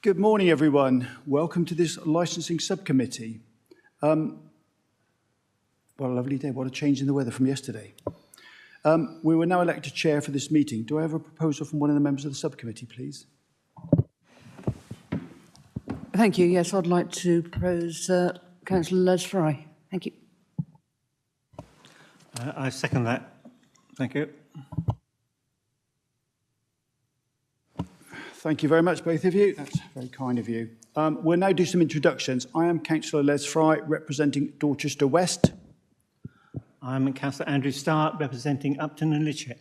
Good morning, everyone. Welcome to this licensing subcommittee. What a lovely day. What a change in the weather from yesterday. We will now elect a chair for this meeting. Do I have a proposal from one of the members of the subcommittee, please? Thank you. Yes, I'd like to propose Councillor Les Fry. Thank you. I second that. Thank you. Thank you very much, both of you. That's very kind of you. We'll now do some introductions. I am Councillor Les Fry, representing Dorchester West. I'm Councillor Andrew Stark, representing Upton and Lidshett.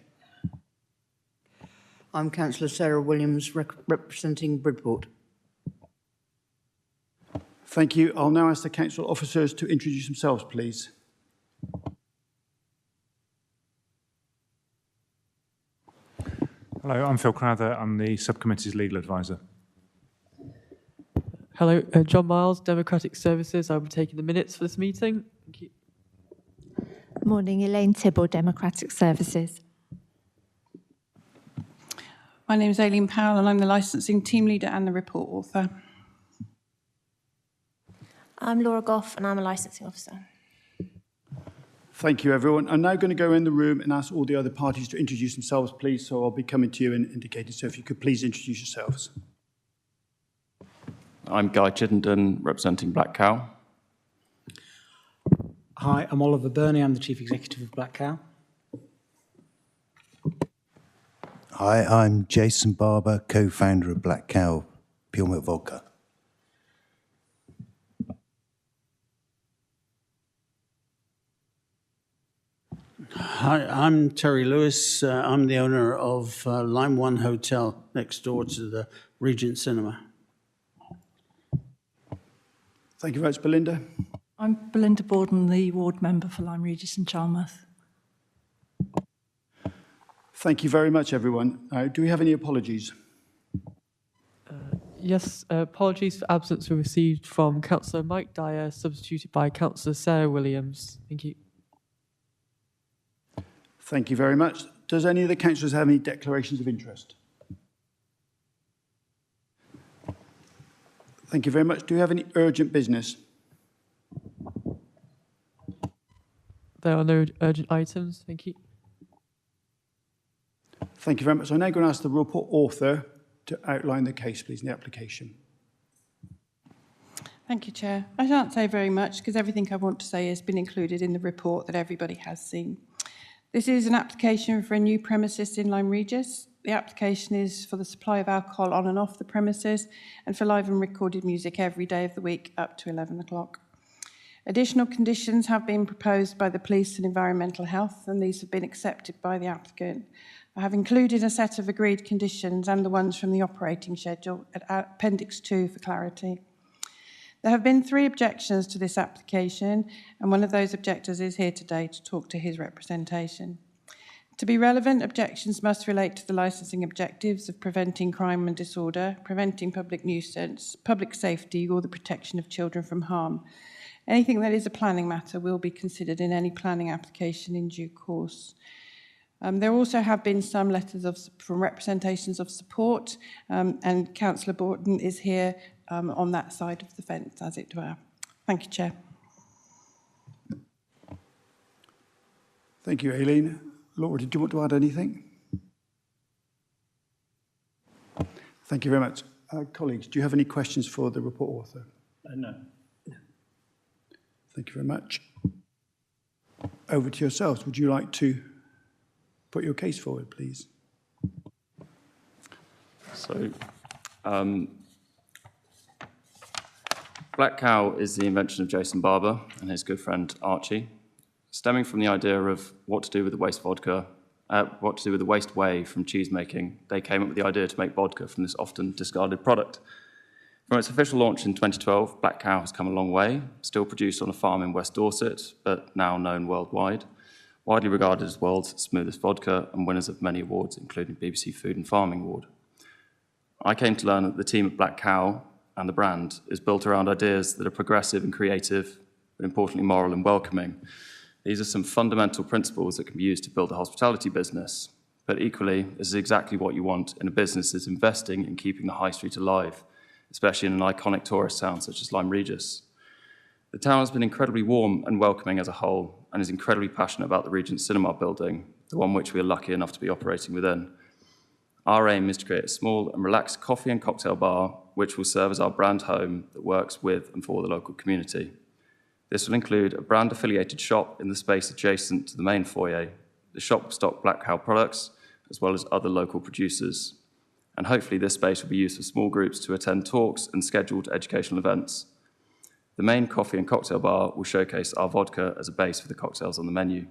I'm Councillor Sarah Williams, representing Bridport. Thank you. I'll now ask the council officers to introduce themselves, please. Hello, I'm Phil Crowther. I'm the subcommittee's legal advisor. Hello, John Miles, Democratic Services. I'll be taking the minutes for this meeting. Thank you. Morning, Elaine Tibble, Democratic Services. My name is Aileen Powell and I'm the licensing team leader and the report author. I'm Laura Goff and I'm a licensing officer. Thank you, everyone. I'm now going to go in the room and ask all the other parties to introduce themselves, please. So I'll be coming to you and indicating. So if you could please introduce yourselves. I'm Guy Chittenden, representing Black Cow. Hi, I'm Oliver Burney. I'm the Chief Executive of Black Cow. Hi, I'm Jason Barber, co-founder of Black Cow Pure Milk Vodka. Hi, I'm Terry Lewis. I'm the owner of Lime One Hotel next door to the Regent Cinema. Thank you very much, Belinda. I'm Belinda Borden, the ward member for Lyme Regis and Charmouth. Thank you very much, everyone. Do we have any apologies? Yes, apologies for absence were received from Councillor Mike Dyer, substituted by Councillor Sarah Williams. Thank you. Thank you very much. Does any of the councillors have any declarations of interest? Thank you very much. Do we have any urgent business? There are no urgent items. Thank you. Thank you very much. I'm now going to ask the report author to outline the case, please, in the application. Thank you, Chair. I shan't say very much because everything I want to say has been included in the report that everybody has seen. This is an application for a new premises in Lyme Regis. The application is for the supply of alcohol on and off the premises and for live and recorded music every day of the week up to 11 o'clock. Additional conditions have been proposed by the Police and Environmental Health, and these have been accepted by the applicant. I have included a set of agreed conditions and the ones from the operating schedule at Appendix 2 for clarity. There have been 3 objections to this application, and one of those objectors is here today to talk to his representation. To be relevant, objections must relate to the licensing objectives of preventing crime and disorder, preventing public nuisance, public safety, or the protection of children from harm. Anything that is a planning matter will be considered in any planning application in due course. There also have been some letters from representations of support, and Councillor Borden is here on that side of the fence, as it were. Thank you, Chair. Thank you, Aileen. Laura, did you want to add anything? Thank you very much. Colleagues, do you have any questions for the report author? No. Thank you very much. Over to yourselves. Would you like to put your case forward, please? So, Black Cow is the invention of Jason Barber and his good friend Archie, stemming from the idea of what to do with the waste vodka, what to do with the waste whey from cheese making. They came up with the idea to make vodka from this often discarded product. From its official launch in 2012, Black Cow has come a long way, still produced on a farm in West Dorset, but now known worldwide, widely regarded as the world's smoothest vodka and winners of many awards, including BBC Food and Farming Award. I came to learn that the team at Black Cow and the brand is built around ideas that are progressive and creative, but importantly moral and welcoming. These are some fundamental principles that can be used to build a hospitality business, but equally, this is exactly what you want in a business that's investing in keeping the high street alive especially in an iconic tourist town such as Lyme Regis. The town has been incredibly warm and welcoming as a whole and is incredibly passionate about the Regent Cinema building, the one which we are lucky enough to be operating within. Our aim is to create a small and relaxed coffee and cocktail bar which will serve as our brand home that works with and for the local community. This will include a brand-affiliated shop in the space adjacent to the main foyer. The shop will stock Black Cow products, as well as other local producers. And hopefully this space will be used for small groups to attend talks and scheduled educational events. The main coffee and cocktail bar will showcase our vodka as a base for the cocktails on the menu.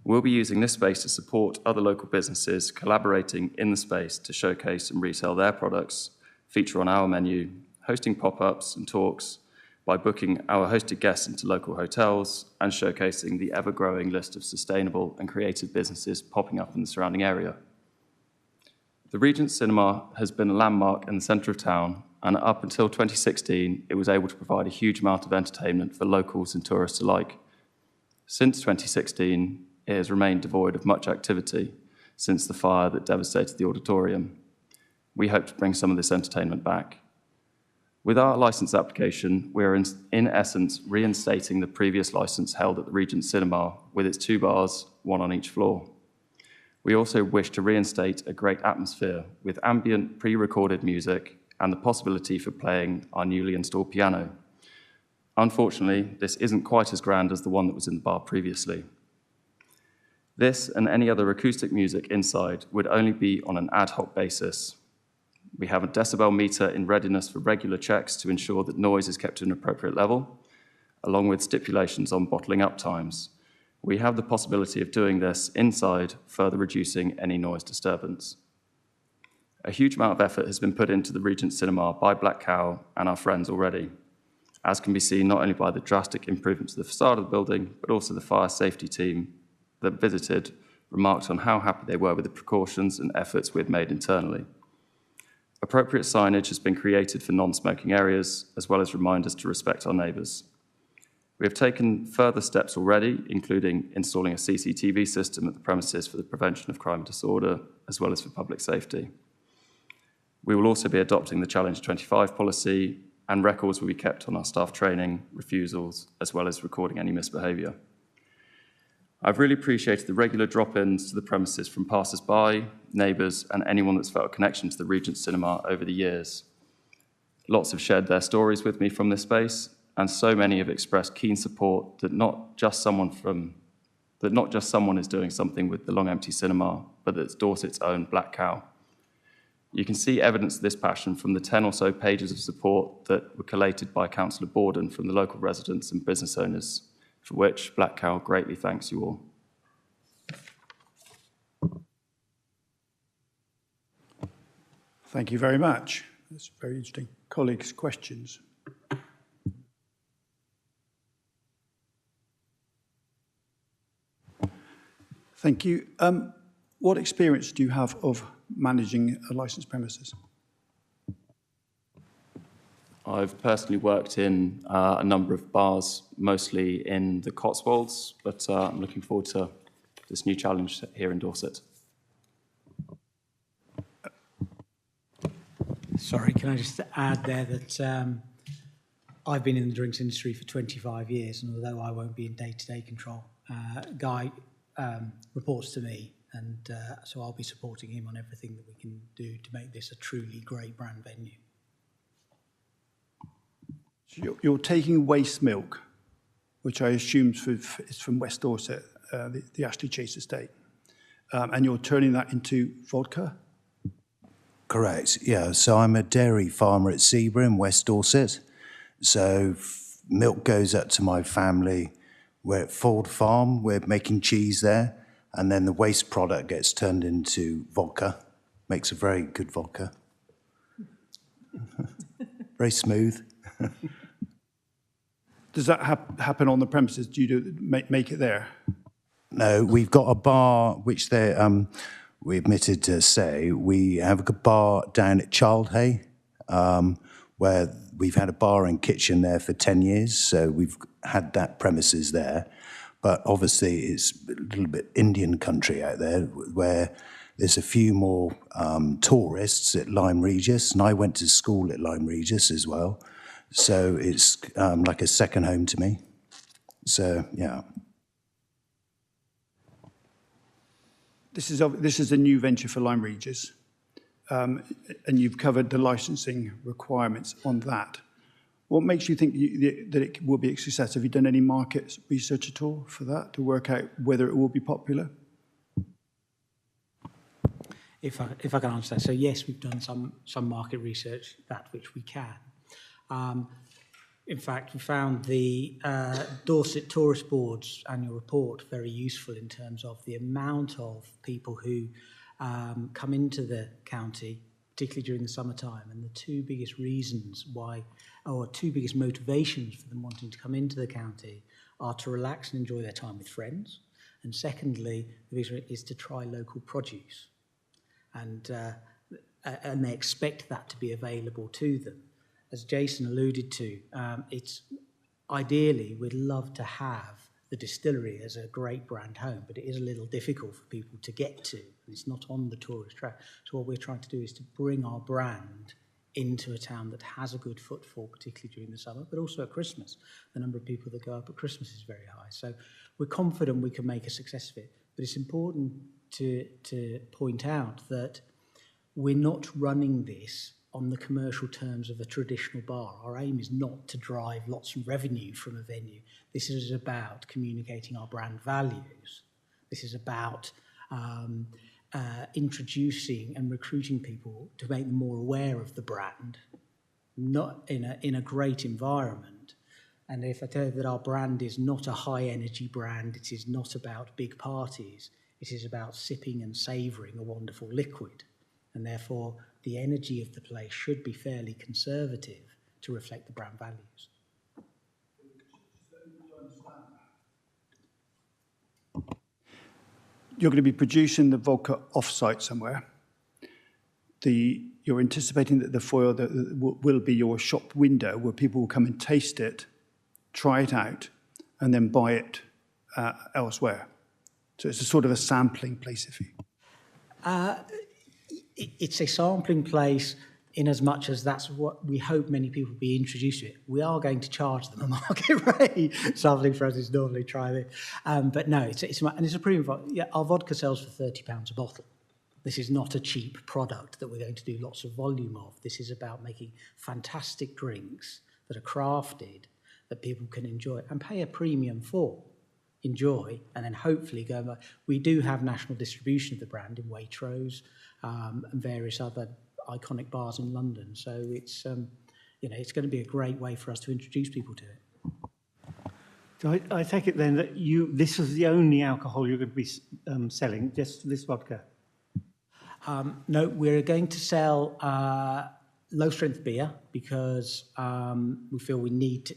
We'll be using this space to support other local businesses collaborating in the space to showcase and resell their products, feature on our menu, hosting pop-ups and talks, by booking our hosted guests into local hotels and showcasing the ever-growing list of sustainable and creative businesses popping up in the surrounding area. The Regent Cinema has been a landmark in the centre of town, and up until 2016, it was able to provide a huge amount of entertainment for locals and tourists alike. Since 2016, it has remained devoid of much activity since the fire that devastated the auditorium. We hope to bring some of this entertainment back. With our licence application, we are in essence reinstating the previous licence held at the Regent Cinema with its 2 bars, 1 on each floor. We also wish to reinstate a great atmosphere with ambient pre-recorded music and the possibility for playing our newly installed piano. Unfortunately, this isn't quite as grand as the one that was in the bar previously. This and any other acoustic music inside would only be on an ad hoc basis. We have a decibel meter in readiness for regular checks to ensure that noise is kept to an appropriate level, along with stipulations on bottling up times. We have the possibility of doing this inside, further reducing any noise disturbance. A huge amount of effort has been put into the Regent Cinema by Black Cow and our friends already, as can be seen not only by the drastic improvements to the facade of the building, but also the fire safety team that visited remarked on how happy they were with the precautions and efforts we had made internally. Appropriate signage has been created for non-smoking areas, as well as reminders to respect our neighbours. We have taken further steps already, including installing a CCTV system at the premises for the prevention of crime and disorder, as well as for public safety. We will also be adopting the Challenge 25 policy, and records will be kept on our staff training, refusals, as well as recording any misbehaviour. I've really appreciated the regular drop-ins to the premises from passers-by, neighbours, and anyone that's felt a connection to the Regent Cinema over the years. Lots have shared their stories with me from this space, and so many have expressed keen support that not just someone is doing something with the long empty cinema, but that it's Dorset's own Black Cow. You can see evidence of this passion from the 10 or so pages of support that were collated by Councillor Borden from the local residents and business owners, for which Black Cow greatly thanks you all. Thank you very much. That's very interesting. Colleagues, questions? Thank you. What experience do you have of managing a licensed premises? I've personally worked in a number of bars, mostly in the Cotswolds, but I'm looking forward to this new challenge here in Dorset. Sorry, can I just add there that I've been in the drinks industry for 25 years, and although I won't be in day-to-day control, Guy reports to me, and so I'll be supporting him on everything that we can do to make this a truly great brand venue. So you're taking waste milk, which I assume is from West Dorset, the Ashley Chase estate, and you're turning that into vodka? Correct, yeah. So I'm a dairy farmer at Zebra in West Dorset. So milk goes up to my family. We're at Ford Farm, we're making cheese there, and then the waste product gets turned into vodka. Makes a very good vodka. Very smooth. Does that happen on the premises? Do you make it there? No, we've got a bar, which we admitted to say, we have a bar down at Childhay, where we've had a bar and kitchen there for 10 years, so we've had that premises there. But obviously it's a little bit Indian country out there, where there's a few more tourists at Lyme Regis, and I went to school at Lyme Regis as well. So it's like a second home to me. So, yeah. This is a new venture for Lyme Regis, and you've covered the licensing requirements on that. What makes you think that it will be a success? Have you done any market research at all for that to work out whether it will be popular? If I can answer that. So yes, we've done some market research, that which we can. In fact, we found the Dorset Tourist Board's annual report very useful in terms of the amount of people who come into the county, particularly during the summertime, and the two biggest reasons why, or two biggest motivations for them wanting to come into the county are to relax and enjoy their time with friends, and secondly, the reason is to try local produce, and they expect that to be available to them. As Jason alluded to, it's ideally we'd love to have the distillery as a great brand home, but it is a little difficult for people to get to, and it's not on the tourist track. So what we're trying to do is to bring our brand into a town that has a good footfall, particularly during the summer, but also at Christmas. The number of people that go up at Christmas is very high. So we're confident we can make a success of it, but it's important to point out that we're not running this on the commercial terms of a traditional bar. Our aim is not to drive lots of revenue from a venue. This is about communicating our brand values. This is about introducing and recruiting people to make them more aware of the brand, not in a great environment. And if I tell you that our brand is not a high energy brand, it is not about big parties, it is about sipping and savouring a wonderful liquid. And therefore, the energy of the place should be fairly conservative to reflect the brand values. You're going to be producing the vodka off-site somewhere. You're anticipating that the foyer will be your shop window where people will come and taste it, try it out, and then buy it elsewhere. So it's a sort of a sampling place, if you... It's a sampling place in as much as that's what we hope many people be introduced to it. We are going to charge them a market rate. Sampling for us is normally try it. But no, it's a premium vodka. Yeah, our vodka sells for £30 a bottle. This is not a cheap product that we're going to do lots of volume of. This is about making fantastic drinks that are crafted, that people can enjoy and pay a premium for. Enjoy, and then hopefully go back. We do have national distribution of the brand in Waitrose and various other iconic bars in London. So it's, it's going to be a great way for us to introduce people to it. So I take it then that this is the only alcohol you're going to be selling, just this vodka? No, we're going to sell low-strength beer because we feel we need to.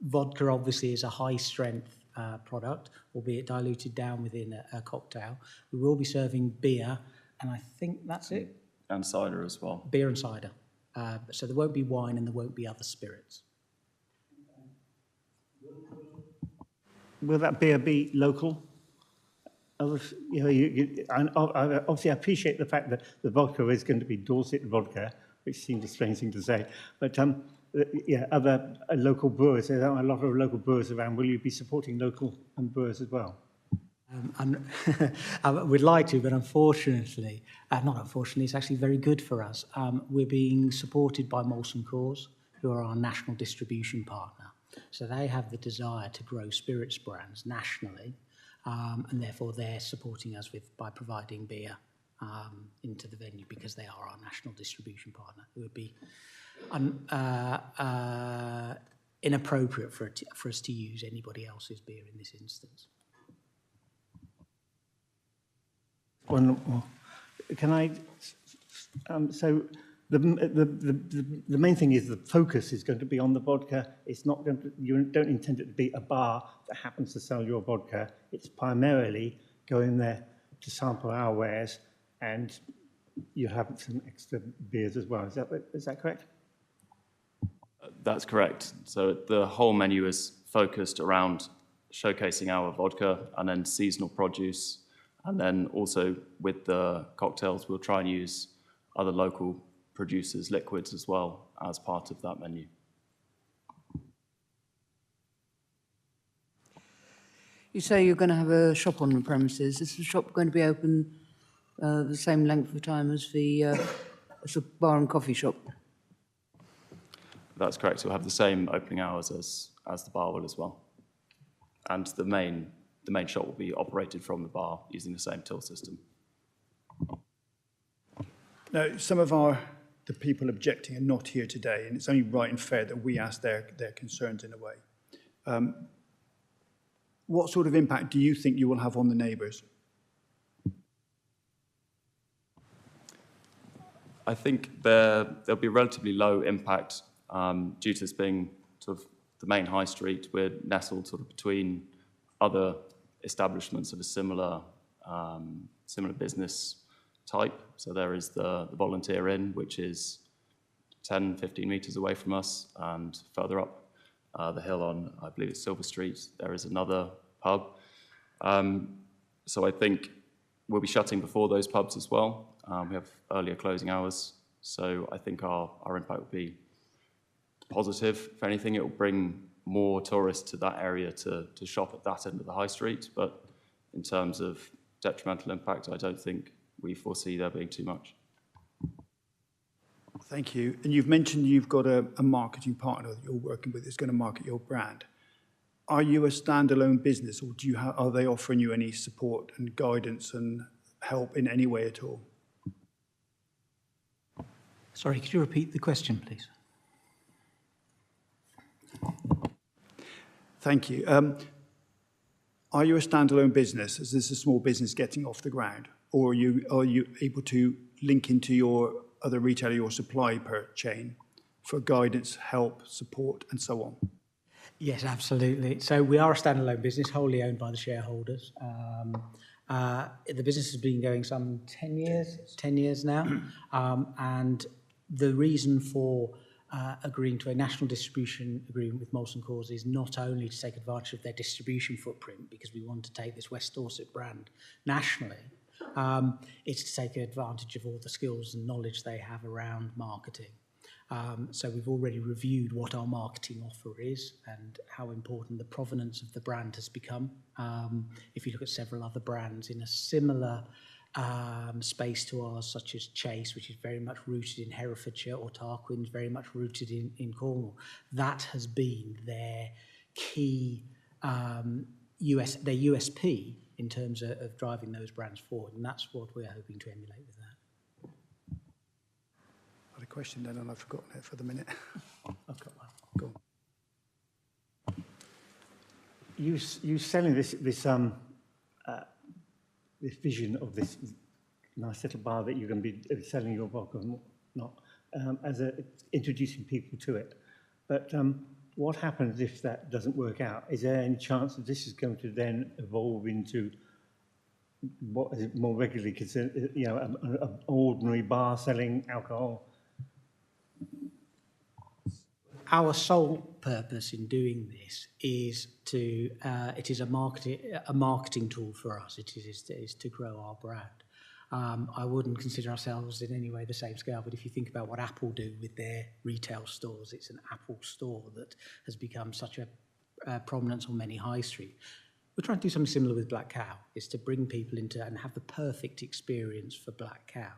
Vodka obviously is a high-strength product, albeit diluted down within a cocktail. We will be serving beer, and I think that's it. And cider as well. Beer and cider. So there won't be wine and there won't be other spirits. Will that beer be local? Obviously, I appreciate the fact that the vodka is going to be Dorset vodka, which seems a strange thing to say, but other local brewers, there are a lot of local brewers around. Will you be supporting local brewers as well? We'd like to, but unfortunately, it's actually very good for us. We're being supported by Molson Coors, who are our national distribution partner. So they have the desire to grow spirits brands nationally, and therefore they're supporting us by providing beer into the venue because they are our national distribution partner. It would be inappropriate for us to use anybody else's beer in this instance. Can I? So the main thing is the focus is going to be on the vodka. It's not going to. You don't intend it to be a bar that happens to sell your vodka. It's primarily going there to sample our wares, and you have some extra beers as well. Is that correct? That's correct. So the whole menu is focused around showcasing our vodka and then seasonal produce And then also with the cocktails, we'll try and use other local producers' liquids as well as part of that menu. You say you're going to have a shop on the premises. Is the shop going to be open the same length of time as the bar and coffee shop? That's correct. We'll have the same opening hours as the bar will as well. And the main shop will be operated from the bar using the same till system. Now, some of the people objecting are not here today, and it's only right and fair that we ask their concerns in a way. What sort of impact do you think you will have on the neighbours? I think there'll be relatively low impact due to this being sort of the main high street. We're nestled sort of between other establishments of a similar business type. So there is the Volunteer Inn, which is 10, 15 metres away from us, and further up the hill on, I believe it's Silver Street, there is another pub. So I think we'll be shutting before those pubs as well. We have earlier closing hours, so I think our impact will be positive. If anything, it will bring more tourists to that area to shop at that end of the high street, but in terms of detrimental impact, I don't think we foresee there being too much. Thank you. And you've mentioned you've got a marketing partner that you're working with that's going to market your brand. Are you a standalone business, or are they offering you any support and guidance and help in any way at all? Sorry, could you repeat the question, please? Thank you. Are you a standalone business? Is this a small business getting off the ground? Or are you able to link into your other retailer, your supply chain, for guidance, help, support, and so on? Yes, absolutely. So we are a standalone business, wholly owned by the shareholders. The business has been going some 10 years now. And the reason for agreeing to a national distribution agreement with Molson Coors is not only to take advantage of their distribution footprint, because we want to take this West Dorset brand nationally, it's to take advantage of all the skills and knowledge they have around marketing. So we've already reviewed what our marketing offer is and how important the provenance of the brand has become. If you look at several other brands in a similar space to ours, such as Chase, which is very much rooted in Herefordshire, or Tarquin's very much rooted in Cornwall, that has been their key their USP in terms of driving those brands forward, and that's what we're hoping to emulate with that. I had a question then, and I've forgotten it for the minute. I've got one. Go on. You selling this vision of this nice little bar that you're going to be selling your vodka and whatnot, introducing people to it. But what happens if that doesn't work out? Is there any chance that this is going to then evolve into what is more regularly considered, an ordinary bar selling alcohol? Our sole purpose in doing this is it is a marketing tool for us. It is to grow our brand. I wouldn't consider ourselves in any way the same scale, but if you think about what Apple do with their retail stores, it's an Apple store that has become such a prominence on many high street. We're trying to do something similar with Black Cow, is to bring people into and have the perfect experience for Black Cow.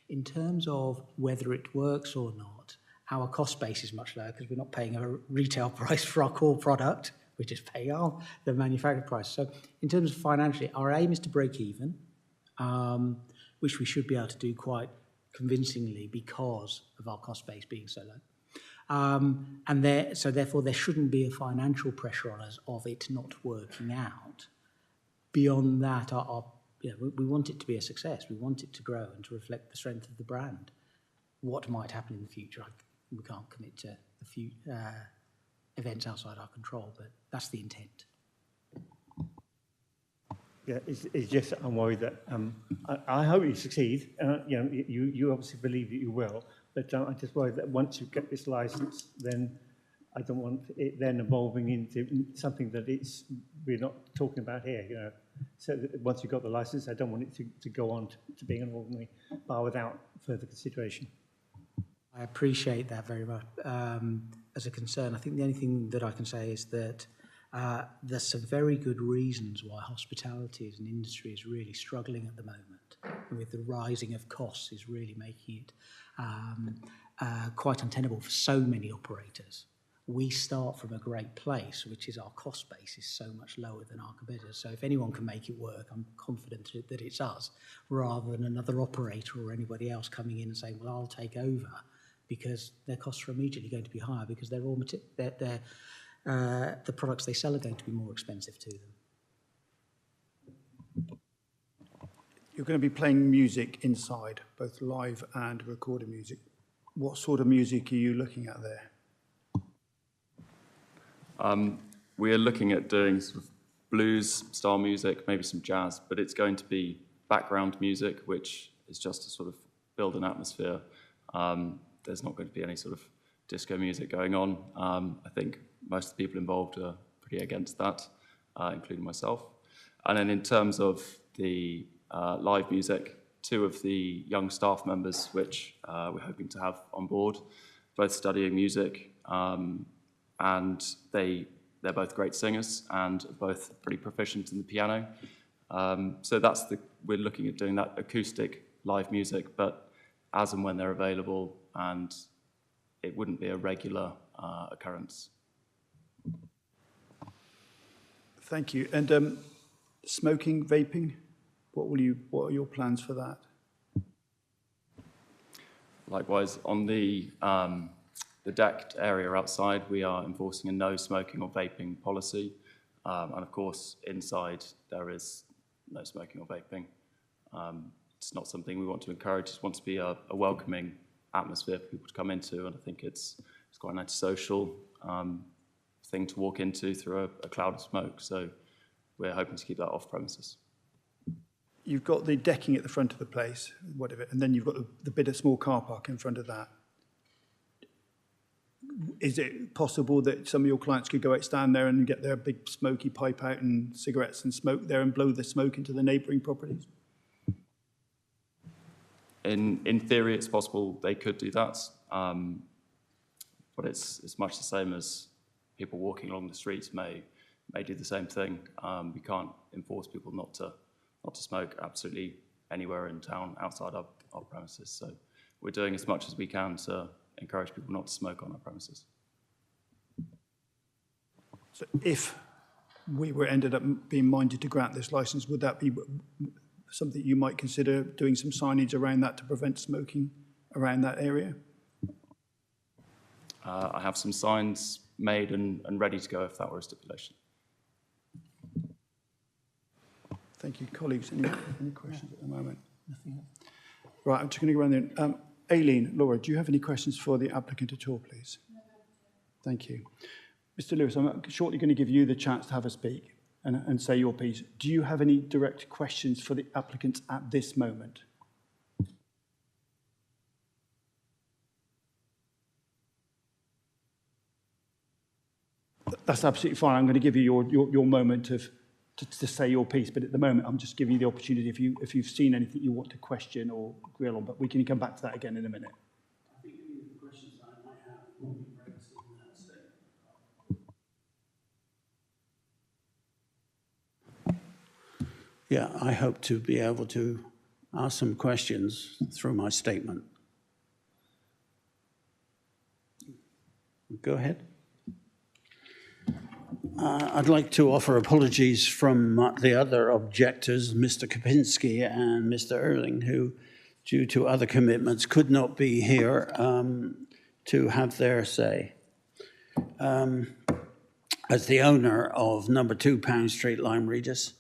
In terms of whether it works or not, our cost base is much lower because we're not paying a retail price for our core product. We're just paying the manufacturer price. So in terms of financially, our aim is to break even, which we should be able to do quite convincingly because of our cost base being so low. So therefore, there shouldn't be a financial pressure on us of it not working out. Beyond that, we want it to be a success. We want it to grow and to reflect the strength of the brand. What might happen in the future, we can't commit to a few events outside our control, but that's the intent. Yeah, it's just I'm worried that I hope you succeed. You obviously believe that you will, but I just worry that once you get this license, then I don't want it then evolving into something that we're not talking about here. So that once you've got the license, I don't want it to go on to being an ordinary bar without further consideration. I appreciate that very much. As a concern, I think the only thing that I can say is that there's some very good reasons why hospitality as an industry is really struggling at the moment, with the rising of costs is really making it quite untenable for so many operators. We start from a great place, which is our cost base is so much lower than our competitors. So if anyone can make it work, I'm confident that it's us, rather than another operator or anybody else coming in and saying, well, I'll take over, because their costs are immediately going to be higher because their the products they sell are going to be more expensive to them. You're going to be playing music inside, both live and recorded music. What sort of music are you looking at there? We are looking at doing sort of blues style music, maybe some jazz, but it's going to be background music, which is just to sort of build an atmosphere. There's not going to be any sort of disco music going on. I think most of the people involved are pretty against that, including myself. And then in terms of the live music, 2 of the young staff members, which we're hoping to have on board, both studying music, and they're both great singers and both pretty proficient in the piano. So we're looking at doing that acoustic live music, but as and when they're available, and it wouldn't be a regular occurrence. Thank you. And smoking, vaping, what are your plans for that? Likewise, on the decked area outside, we are enforcing a no smoking or vaping policy. And of course, inside, there is no smoking or vaping. It's not something we want to encourage. It wants to be a welcoming atmosphere for people to come into, and I think it's quite an antisocial thing to walk into through a cloud of smoke. So we're hoping to keep that off premises. You've got the decking at the front of the place, whatever, and then you've got the bit of small car park in front of that. Is it possible that some of your clients could go out, stand there and get their big smoky pipe out and cigarettes and smoke there and blow the smoke into the neighbouring properties? In theory, it's possible they could do that, but it's much the same as people walking along the streets may do the same thing. We can't enforce people not to smoke absolutely anywhere in town outside our premises. So we're doing as much as we can to encourage people not to smoke on our premises. So if we ended up being minded to grant this licence, would that be something you might consider doing some signage around that to prevent smoking around that area? I have some signs made and ready to go if that were a stipulation. Thank you. Colleagues, any questions at the moment? Nothing else. Right, I'm just going to go around there. Aileen, Laura, do you have any questions for the applicant at all, please? Thank you. Mr. Lewis, I'm shortly going to give you the chance to have a speak and say your piece. Do you have any direct questions for the applicants at this moment? That's absolutely fine. I'm going to give you your moment to say your piece, but at the moment, I'm just giving you the opportunity if you've seen anything you want to question or grill on, but we can come back to that again in a minute. I think the questions I might have will be raised in that statement. Yeah, I hope to be able to ask some questions through my statement. Go ahead. I'd like to offer apologies from the other objectors, Mr. Kapinski and Mr. Erling, who, due to other commitments, could not be here to have their say. As the owner of number 2 Pound Street, Lyme Regis,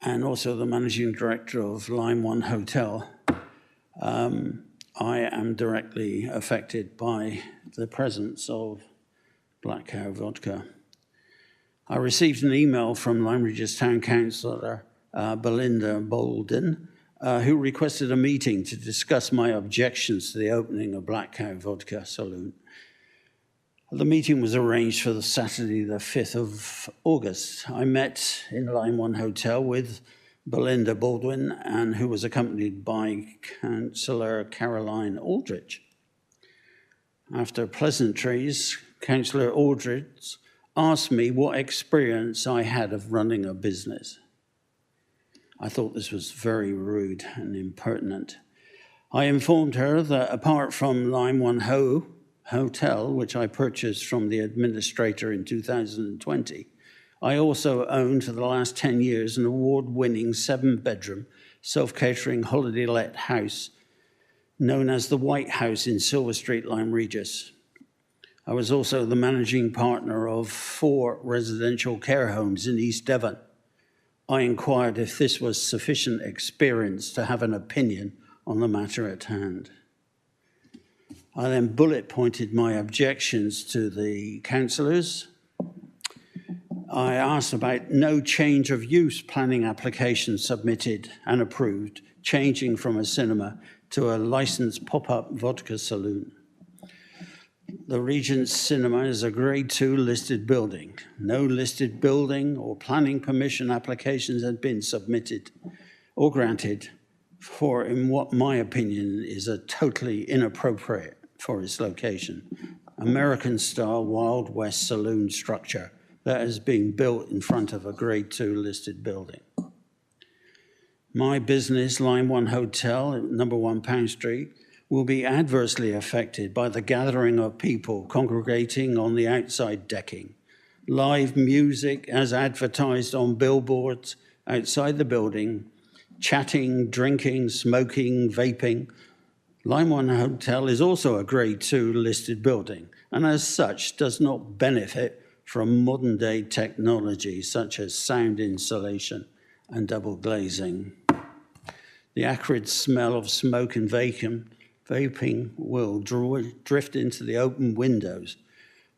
and also the managing director of Lyme One Hotel, I am directly affected by the presence of Black Cow vodka. I received an email from Lyme Regis Town Councillor Belinda Bolden, who requested a meeting to discuss my objections to the opening of Black Cow Vodka Saloon. The meeting was arranged for the Saturday, the 5th of August. I met in Line 1 Hotel with Belinda Baldwin, and who was accompanied by Councillor Caroline Aldridge. After pleasantries, Councillor Aldridge asked me what experience I had of running a business. I thought this was very rude and impertinent. I informed her that apart from Line 1 Hotel, which I purchased from the administrator in 2020, I also owned for the last 10 years an award-winning 7-bedroom self-catering holiday let house known as the White House in Silver Street, Lyme Regis. I was also the managing partner of 4 residential care homes in East Devon. I inquired if this was sufficient experience to have an opinion on the matter at hand. I then bullet pointed my objections to the councillors. I asked about no change of use planning application submitted and approved, changing from a cinema to a licensed pop-up vodka saloon. The Regent's Cinema is a Grade 2 listed building. No listed building or planning permission applications had been submitted or granted for, in what my opinion is a totally inappropriate for its location, American-style Wild West saloon structure that is being built in front of a Grade 2 listed building. My business, Line 1 Hotel at number 1 Pound Street, will be adversely affected by the gathering of people congregating on the outside decking. Live music as advertised on billboards outside the building, chatting, drinking, smoking, vaping. Line 1 Hotel is also a Grade 2 listed building, and as such does not benefit from modern day technology such as sound insulation and double glazing. The acrid smell of smoke and vaping will drift into the open windows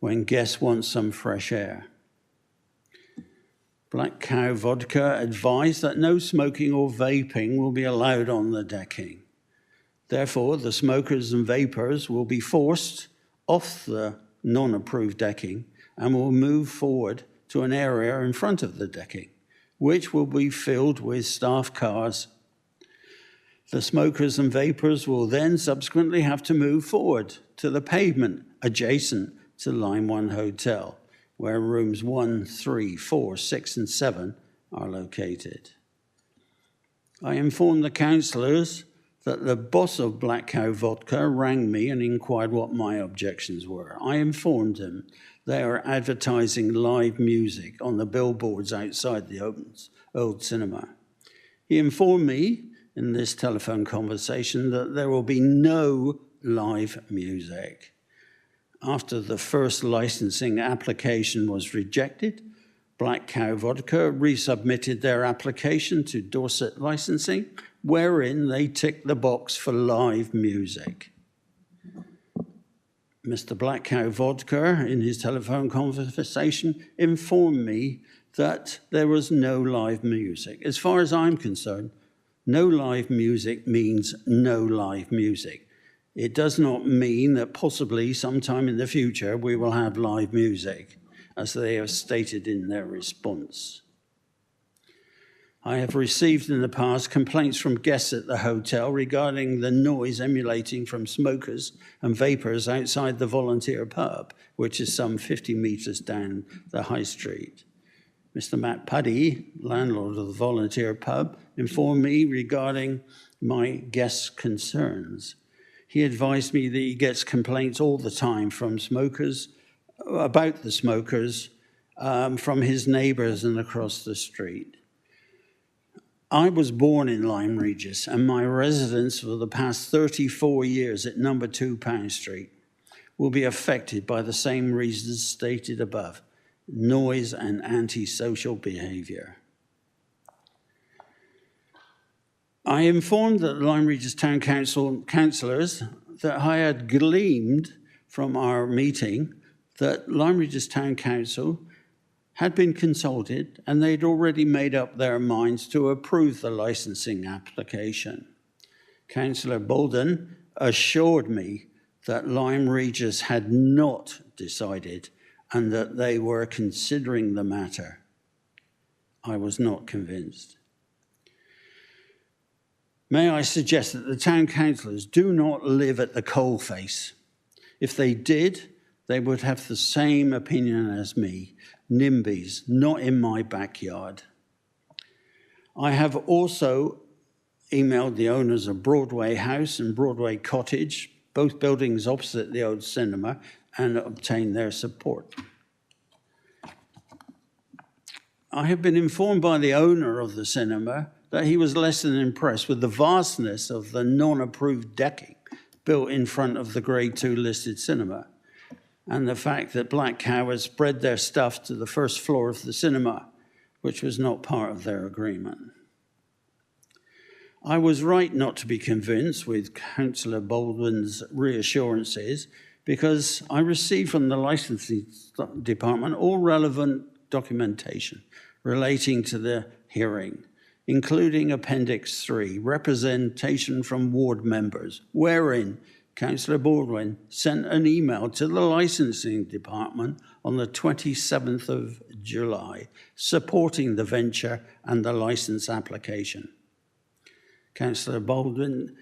when guests want some fresh air. Black Cow Vodka advised that no smoking or vaping will be allowed on the decking. Therefore, the smokers and vapors will be forced off the non-approved decking and will move forward to an area in front of the decking, which will be filled with staff cars. The smokers and vapors will then subsequently have to move forward to the pavement adjacent to Line 1 Hotel, where rooms 1, 3, 4, 6, and 7 are located. I informed the councillors that the boss of Black Cow Vodka rang me and inquired what my objections were. I informed him they are advertising live music on the billboards outside the old cinema. He informed me in this telephone conversation that there will be no live music. After the first licensing application was rejected, Black Cow Vodka resubmitted their application to Dorset Licensing, wherein they ticked the box for live music. Mr. Black Cow Vodka, in his telephone conversation, informed me that there was no live music. As far as I'm concerned, no live music means no live music. It does not mean that possibly sometime in the future we will have live music, as they have stated in their response. I have received in the past complaints from guests at the hotel regarding the noise emanating from smokers and vapors outside the volunteer pub, which is some 50 metres down the high street. Mr. Matt Puddy, landlord of the volunteer pub, informed me regarding my guests' concerns. He advised me that he gets complaints all the time from smokers, about the smokers, from his neighbours and across the street. I was born in Lyme Regis, and my residence for the past 34 years at number 2 Pound Street will be affected by the same reasons stated above: noise and antisocial behaviour. I informed the Lyme Regis Town Council councillors that I had gleaned from our meeting that Lyme Regis Town Council had been consulted and they'd already made up their minds to approve the licensing application. Councillor Bolden assured me that Lyme Regis had not decided and that they were considering the matter. I was not convinced. May I suggest that the town councillors do not live at the coalface. If they did, they would have the same opinion as me. NIMBYs, not in my backyard. I have also emailed the owners of Broadway House and Broadway Cottage, both buildings opposite the old cinema, and obtained their support. I have been informed by the owner of the cinema that he was less than impressed with the vastness of the non-approved decking built in front of the Grade 2 listed cinema, and the fact that Black Cow has spread their stuff to the first floor of the cinema, which was not part of their agreement. I was right not to be convinced with Councillor Baldwin's reassurances, because I received from the licensing department all relevant documentation relating to the hearing, including Appendix 3, representation from ward members, wherein Councillor Baldwin sent an email to the licensing department on the 27th of July, supporting the venture and the license application. Councillor Baldwin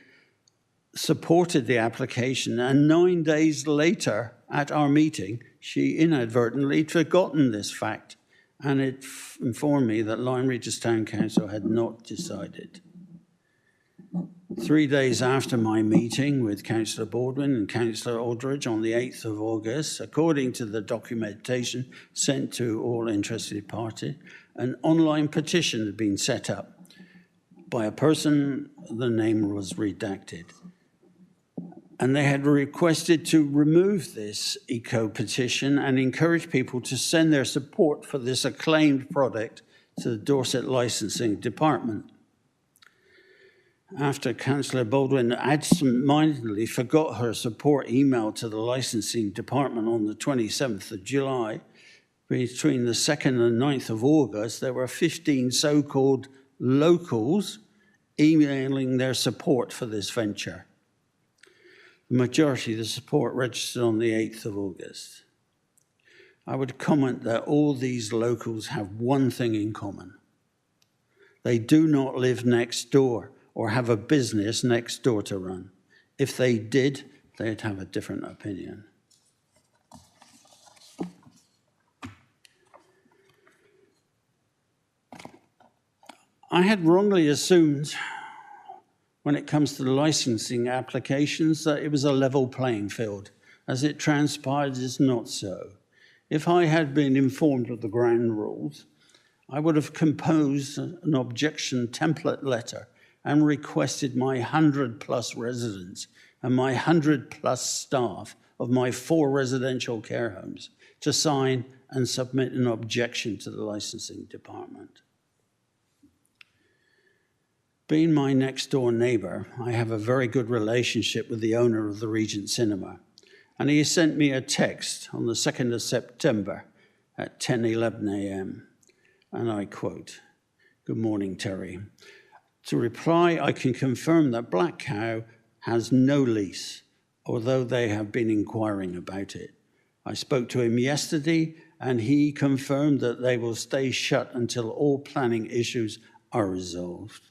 supported the application, and 9 days later at our meeting, she inadvertently had forgotten this fact, and it informed me that Lyme Regis Town Council had not decided. 3 days after my meeting with Councillor Baldwin and Councillor Aldridge on the 8th of August, according to the documentation sent to all interested parties, an online petition had been set up by a person, the name was redacted. And they had requested to remove this eco-petition and encourage people to send their support for this acclaimed product to the Dorset Licensing Department. After Councillor Baldwin absent-mindedly forgot her support email to the Licensing Department on the 27th of July, between the 2nd and 9th of August, there were 15 so-called locals emailing their support for this venture. The majority of the support registered on the 8th of August. I would comment that all these locals have one thing in common. They do not live next door or have a business next door to run. If they did, they'd have a different opinion. I had wrongly assumed, when it comes to the licensing applications, that it was a level playing field. As it transpired, it's not so. If I had been informed of the ground rules, I would have composed an objection template letter and requested my 100+ residents and my 100+ staff of my 4 residential care homes to sign and submit an objection to the licensing department. Being my next door neighbour, I have a very good relationship with the owner of the Regent Cinema, and he sent me a text on the 2nd of September at 10:11 a.m. And I quote, "Good morning, Terry. To reply, I can confirm that Black Cow has no lease, although they have been inquiring about it. I spoke to him yesterday, and he confirmed that they will stay shut until all planning issues are resolved.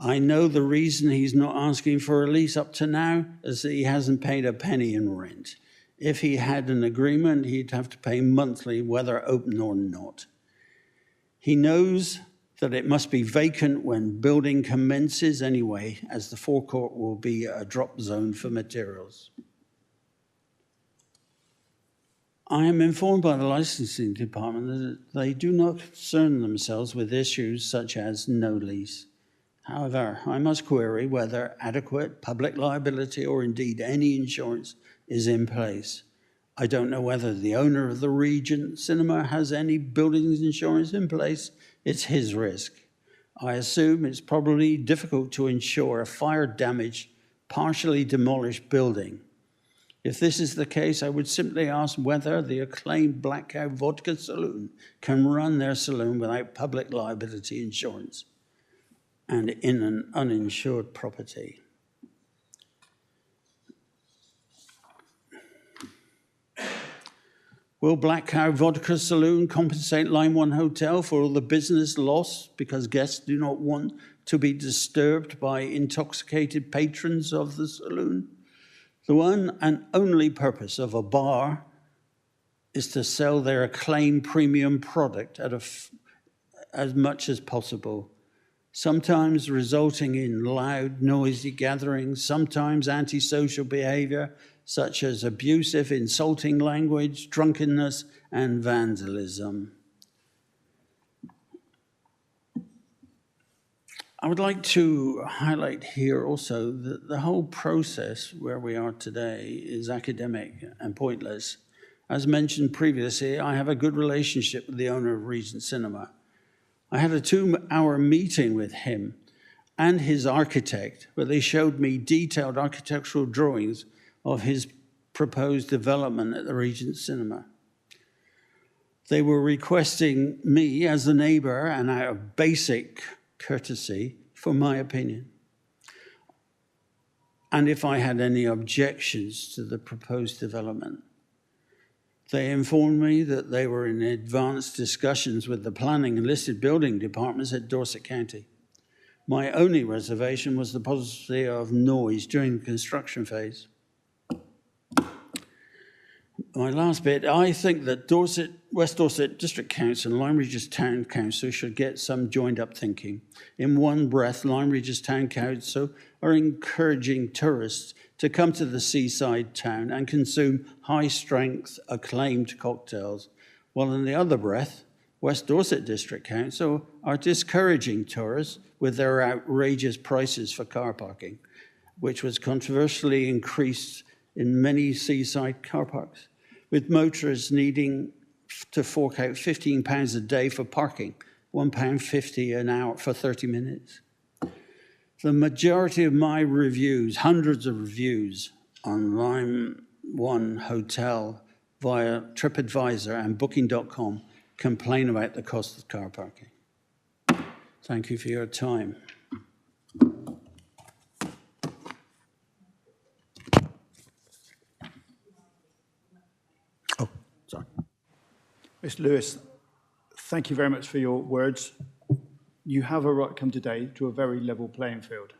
I know the reason he's not asking for a lease up to now is that he hasn't paid a penny in rent. If he had an agreement, he'd have to pay monthly, whether open or not. He knows that it must be vacant when building commences anyway, as the forecourt will be a drop zone for materials. I am informed by the licensing department that they do not concern themselves with issues such as no lease. However, I must query whether adequate public liability or indeed any insurance is in place. I don't know whether the owner of the Regent Cinema has any buildings insurance in place. It's his risk. I assume it's probably difficult to insure a fire-damaged, partially demolished building. If this is the case, I would simply ask whether the acclaimed Black Cow Vodka Saloon can run their saloon without public liability insurance and in an uninsured property. Will Black Cow Vodka Saloon compensate Lime One Hotel for all the business loss because guests do not want to be disturbed by intoxicated patrons of the saloon? The one and only purpose of a bar is to sell their acclaimed premium product at as much as possible, sometimes resulting in loud, noisy gatherings, sometimes antisocial behavior, such as abusive, insulting language, drunkenness, and vandalism. I would like to highlight here also that the whole process where we are today is academic and pointless. As mentioned previously, I have a good relationship with the owner of Regent Cinema. I had a 2-hour meeting with him and his architect, where they showed me detailed architectural drawings of his proposed development at the Regent Cinema. They were requesting me as a neighbor and out of basic courtesy for my opinion, and if I had any objections to the proposed development. They informed me that they were in advanced discussions with the planning and listed building departments at Dorset County. My only reservation was the possibility of noise during the construction phase. My last bit, I think that West Dorset District Council and Lyme Regis Town Council should get some joined up thinking. In one breath, Lyme Regis Town Council are encouraging tourists to come to the seaside town and consume high-strength, acclaimed cocktails, while in the other breath, West Dorset District Council are discouraging tourists with their outrageous prices for car parking, which was controversially increased in many seaside car parks, with motorists needing to fork out £15 a day for parking, £1.50 an hour for 30 minutes. The majority of my reviews, hundreds of reviews on Lime One Hotel via TripAdvisor and Booking.com complain about the cost of car parking. Thank you for your time. Oh, sorry. Mr. Lewis, thank you very much for your words. You have a right to come today to a very level playing field.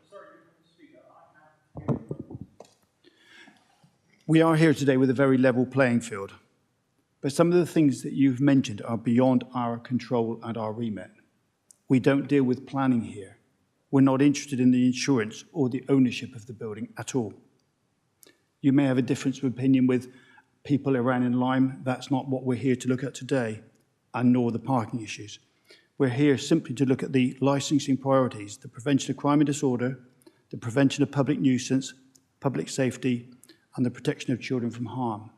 We are here today with a very level playing field, but some of the things that you've mentioned are beyond our control and our remit. We don't deal with planning here. We're not interested in the insurance or the ownership of the building at all. You may have a difference of opinion with people around in Lyme. That's not what we're here to look at today, and nor the parking issues. We're here simply to look at the licensing priorities, the prevention of crime and disorder, the prevention of public nuisance, public safety, and the protection of children from harm.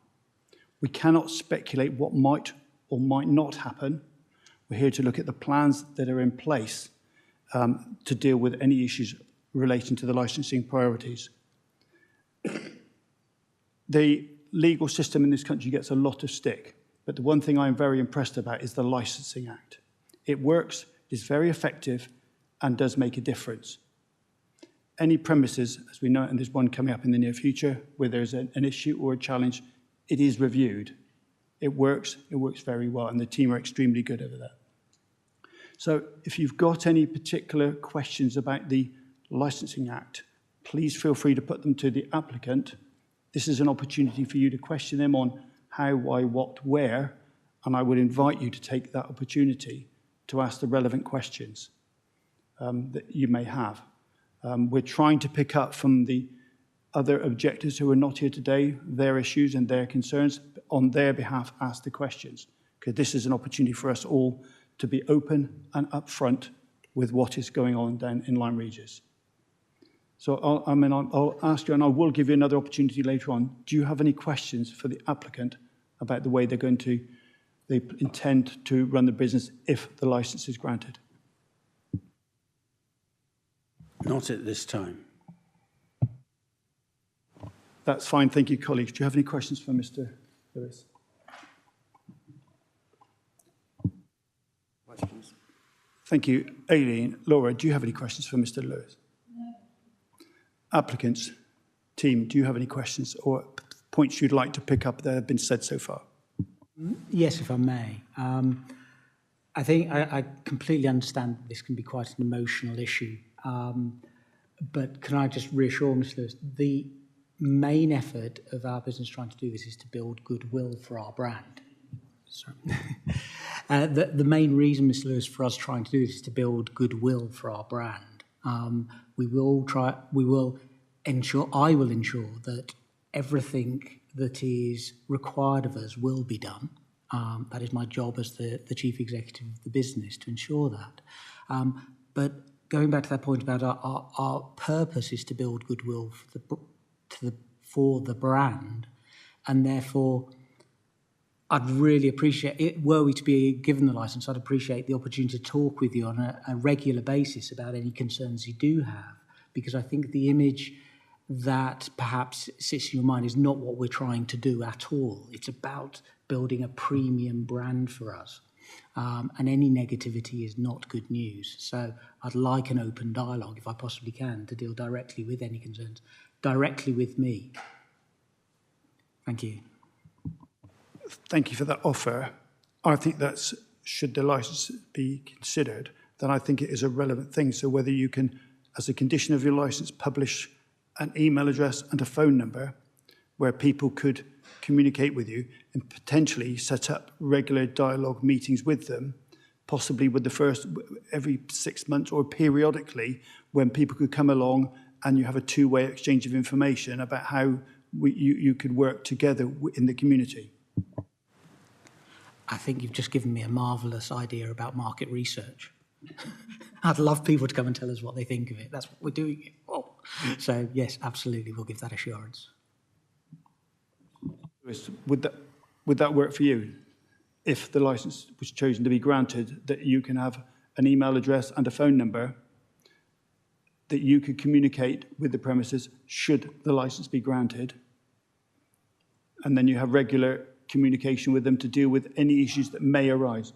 We cannot speculate what might or might not happen. We're here to look at the plans that are in place to deal with any issues relating to the licensing priorities. The legal system in this country gets a lot of stick, but the one thing I'm very impressed about is the Licensing Act. It works, is very effective, and does make a difference. Any premises, as we know, and there's one coming up in the near future, where there's an issue or a challenge, it is reviewed. It works very well, and the team are extremely good over that. So if you've got any particular questions about the Licensing Act, please feel free to put them to the applicant. This is an opportunity for you to question them on how, why, what, where, and I would invite you to take that opportunity to ask the relevant questions that you may have. We're trying to pick up from the other objectors who are not here today, their issues and their concerns, on their behalf ask the questions, because this is an opportunity for us all to be open and upfront with what is going on down in Lyme Regis. So I'll ask you, and I will give you another opportunity later on, do you have any questions for the applicant about the way they intend to run the business if the license is granted? Not at this time. That's fine. Thank you, colleagues. Do you have any questions for Mr. Lewis? Questions? Thank you. Aileen, Laura, do you have any questions for Mr. Lewis? No. Applicants, team, do you have any questions or points you'd like to pick up that have been said so far? Yes, if I may. I think I completely understand this can be quite an emotional issue. But can I just reassure Ms. Lewis, the main effort of our business trying to do this is to build goodwill for our brand. Sorry. The main reason, Ms. Lewis, for us trying to do this is to build goodwill for our brand. I will ensure that everything that is required of us will be done. That is my job as the chief executive of the business, to ensure that. But going back to that point about our purpose is to build goodwill for the brand, and therefore I'd really appreciate it, were we to be given the license, I'd appreciate the opportunity to talk with you on a regular basis about any concerns you do have, because I think the image that perhaps sits in your mind is not what we're trying to do at all. It's about building a premium brand for us. And any negativity is not good news. So I'd like an open dialogue, if I possibly can, to deal directly with any concerns, directly with me. Thank you. Thank you for that offer. I think that's, should the licence be considered, then I think it is a relevant thing. So whether you can, as a condition of your licence, publish an email address and a phone number where people could communicate with you and potentially set up regular dialogue meetings with them, possibly with the first every 6 months or periodically, when people could come along and you have a two-way exchange of information about how you could work together in the community. I think you've just given me a marvellous idea about market research. I'd love people to come and tell us what they think of it. That's what we're doing. Oh. So, yes, absolutely, we'll give that assurance. Would that work for you? If the licence was chosen to be granted, that you can have an email address and a phone number that you could communicate with the premises should the licence be granted, and then you have regular communication with them to deal with any issues that may arise?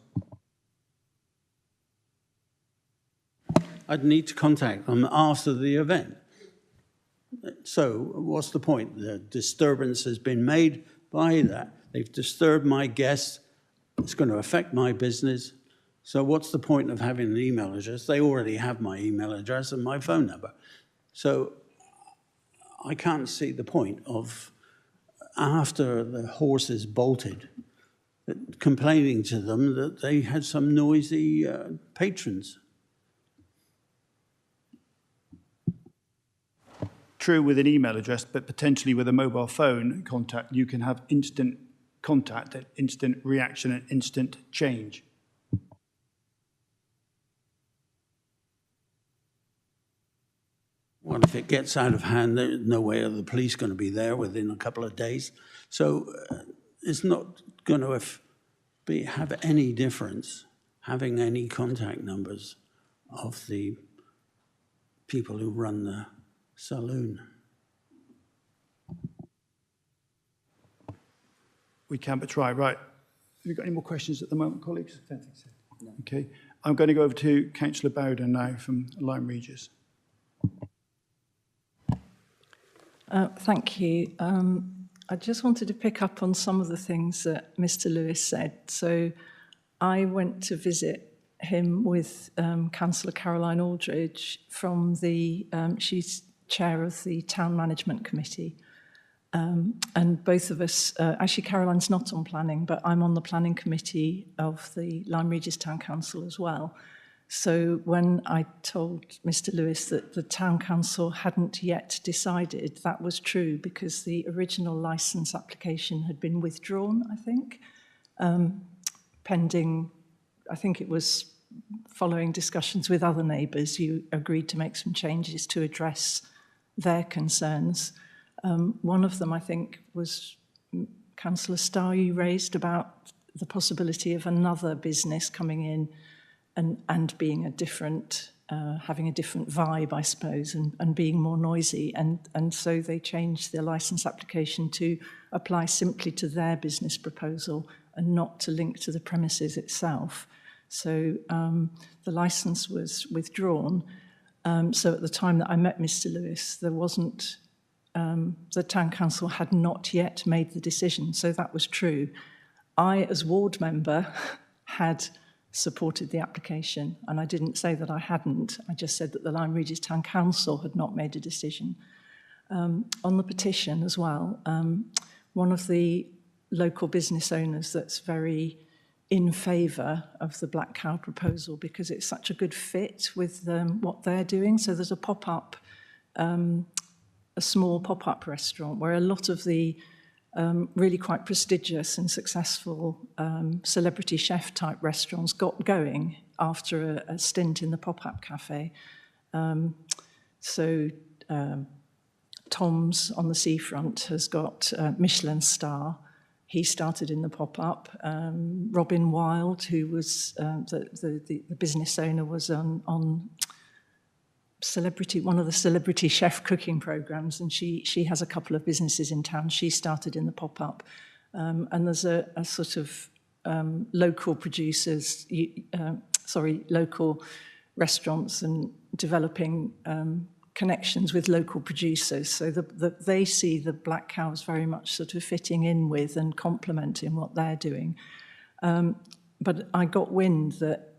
I'd need to contact them after the event. So what's the point? The disturbance has been made by that. They've disturbed my guests. It's going to affect my business. So what's the point of having an email address? They already have my email address and my phone number. So I can't see the point of, after the horses bolted, complaining to them that they had some noisy patrons. True with an email address, but potentially with a mobile phone contact, you can have instant contact, instant reaction, and instant change. Well, if it gets out of hand, there's no way are the police going to be there within a couple of days. So it's not going to have any difference having any contact numbers of the people who run the saloon. We can but try. Right. Have you got any more questions at the moment, colleagues? I don't think so. No. Okay. I'm going to go over to Councillor Bowden now from Lyme Regis. Thank you. I just wanted to pick up on some of the things that Mr. Lewis said. So I went to visit him with Councillor Caroline Aldridge from the, she's chair of the Town Management Committee. And both of us, actually Caroline's not on planning, but I'm on the planning committee of the Lyme Regis Town Council as well. So when I told Mr. Lewis that the Town Council hadn't yet decided, that was true because the original licence application had been withdrawn, I think, pending, I think it was following discussions with other neighbours, you agreed to make some changes to address their concerns. One of them, I think, was Councillor Starr, you raised about the possibility of another business coming in and being a different, having a different vibe, I suppose, and being more noisy. And so they changed their licence application to apply simply to their business proposal and not to link to the premises itself. So the licence was withdrawn. So at the time that I met Mr. Lewis, there wasn't, the Town Council had not yet made the decision, so that was true. I, as ward member, had supported the application, and I didn't say that I hadn't. I just said that the Lyme Regis Town Council had not made a decision. On the petition as well, one of the local business owners that's very in favour of the Black Cow proposal because it's such a good fit with what they're doing. So there's a pop-up, a small pop-up restaurant where a lot of the really quite prestigious and successful celebrity chef type restaurants got going after a stint in the pop-up cafe. Tom's on the seafront has got a Michelin star. He started in the pop-up. Robin Wilde, who was the business owner, was on celebrity, one of the celebrity chef cooking programs, and she has a couple of businesses in town. She started in the pop-up. And there's a sort of local producers, local restaurants and developing connections with local producers. So they see the Black Cow as very much sort of fitting in with and complementing what they're doing. But I got wind that,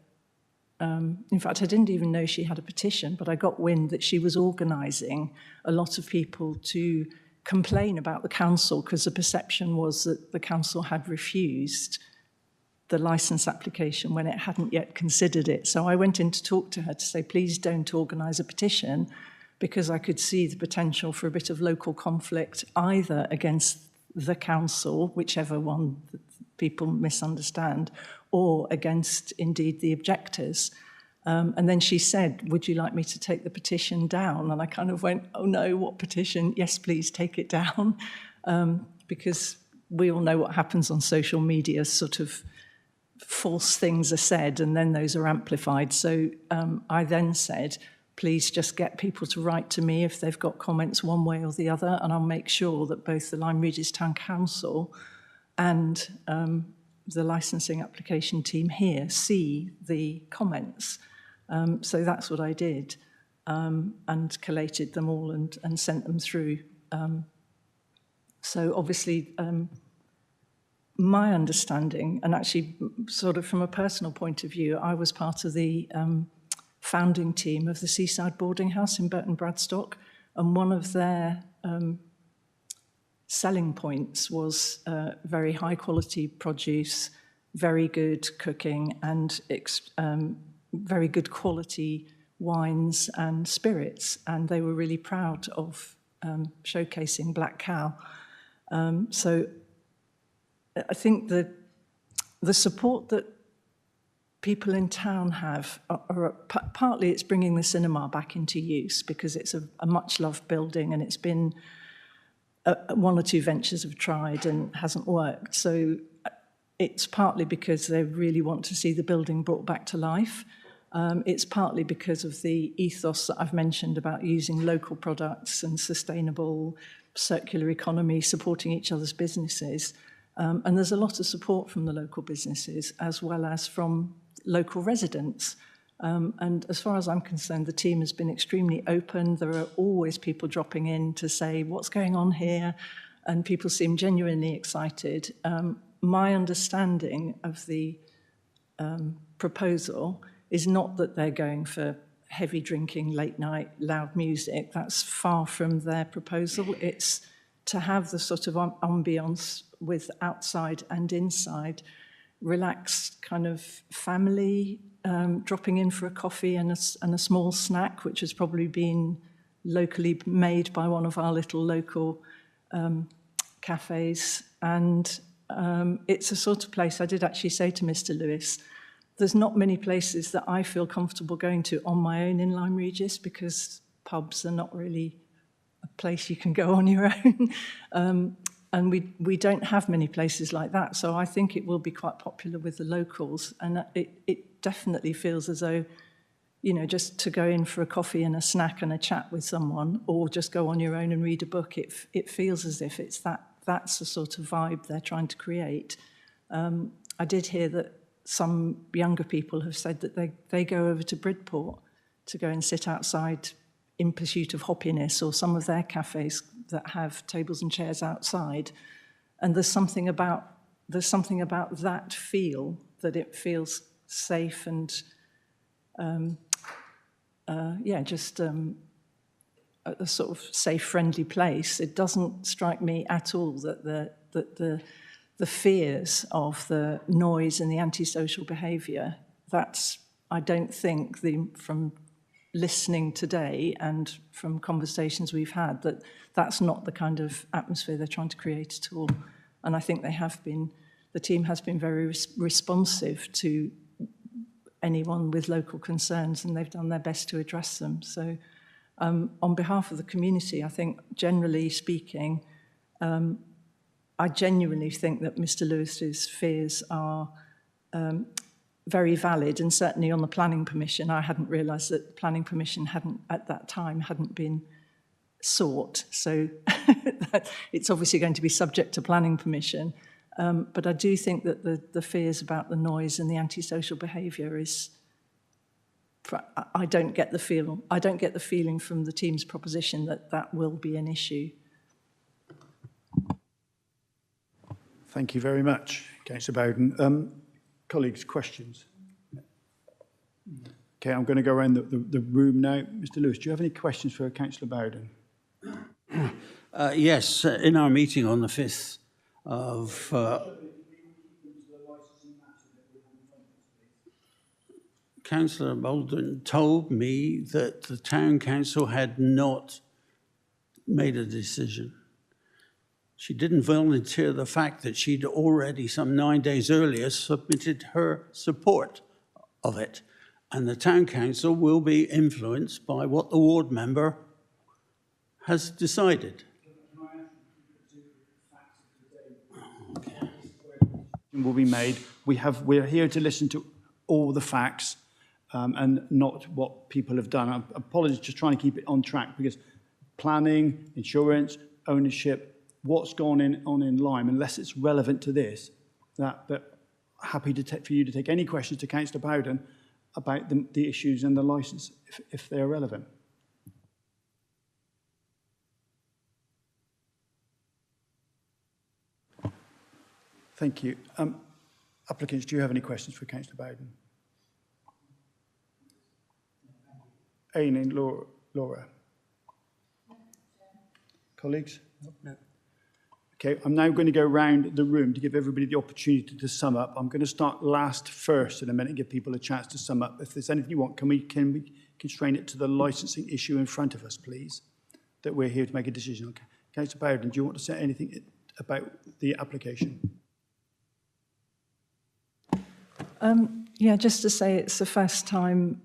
in fact, I didn't even know she had a petition, but I got wind that she was organising a lot of people to complain about the council because the perception was that the council had refused the licence application when it hadn't yet considered it. So I went in to talk to her to say, please don't organise a petition, because I could see the potential for a bit of local conflict, either against the council, whichever one people misunderstand, or against, indeed, the objectors. And then she said, would you like me to take the petition down? And I kind of went, oh no, what petition? Yes, please take it down. Because we all know what happens on social media, sort of false things are said and then those are amplified. So I then said, please just get people to write to me if they've got comments one way or the other, and I'll make sure that both the Lyme Regis Town Council and the licensing application team here see the comments. So that's what I did, and collated them all and sent them through. So obviously, my understanding, and actually sort of from a personal point of view, I was part of the founding team of the Seaside Boarding House in Burton Bradstock, and one of their selling points was very high quality produce, very good cooking, and very good quality wines and spirits, and they were really proud of showcasing Black Cow. So I think that the support that people in town have, partly it's bringing the cinema back into use because it's a much-loved building and it's been one or two ventures have tried and hasn't worked. So it's partly because they really want to see the building brought back to life. It's partly because of the ethos that I've mentioned about using local products and sustainable circular economy, supporting each other's businesses. And there's a lot of support from the local businesses as well as from local residents. And as far as I'm concerned, the team has been extremely open. There are always people dropping in to say, what's going on here? And people seem genuinely excited. My understanding of the proposal is not that they're going for heavy drinking, late night, loud music. That's far from their proposal. It's to have the sort of ambience with outside and inside, relaxed kind of family, dropping in for a coffee and a small snack, which has probably been locally made by one of our little local cafes. And it's a sort of place, I did actually say to Mr. Lewis, there's not many places that I feel comfortable going to on my own in Lyme Regis because pubs are not really a place you can go on your own. And we don't have many places like that. So I think it will be quite popular with the locals. And it definitely feels as though, you know, just to go in for a coffee and a snack and a chat with someone, or just go on your own and read a book, it feels as if it's that's the sort of vibe they're trying to create. I did hear that some younger people have said that they go over to Bridport to go and sit outside in pursuit of hoppiness, or some of their cafes that have tables and chairs outside. And there's something about there's something about that feel, that it feels safe and, a sort of safe, friendly place. It doesn't strike me at all that the fears of the noise and the antisocial behaviour, I don't think, from listening today and from conversations we've had, that's not the kind of atmosphere they're trying to create at all. And I think the team has been very responsive to anyone with local concerns, and they've done their best to address them. So on behalf of the community, I think, generally speaking, I genuinely think that Mr. Lewis's fears are very valid, and certainly on the planning permission, I hadn't realised that the planning permission at that time hadn't been sought. So it's obviously going to be subject to planning permission. But I do think that the fears about the noise and the antisocial behaviour is. I don't get the feeling from the team's proposition that will be an issue. Thank you very much, Councillor Bowden. Colleagues, questions? Okay, I'm going to go around the room now. Mr. Lewis, do you have any questions for Councillor Bowden? Yes, in our meeting on the 5th of... Councillor Baldwin told me that the Town Council had not made a decision. She didn't volunteer the fact that she'd already, some 9 days earlier, submitted her support of it. And the Town Council will be influenced by what the ward member has decided. Will be made. We're here to listen to all the facts and not what people have done. Apologies, just trying to keep it on track, because planning, insurance, ownership, what's gone on in Lyme, unless it's relevant to this, but happy for you to take any questions to Councillor Bowden about the issues and the licence if they're relevant. Thank you. Applicants, do you have any questions for Councillor Bowden? Aileen, Laura. Colleagues? No. Okay, I'm now going to go around the room to give everybody the opportunity to sum up. I'm going to start last first in a minute, give people a chance to sum up. If there's anything you want, can we constrain it to the licensing issue in front of us, please, that we're here to make a decision on? Councillor Bowden, do you want to say anything about the application? Just to say it's the first time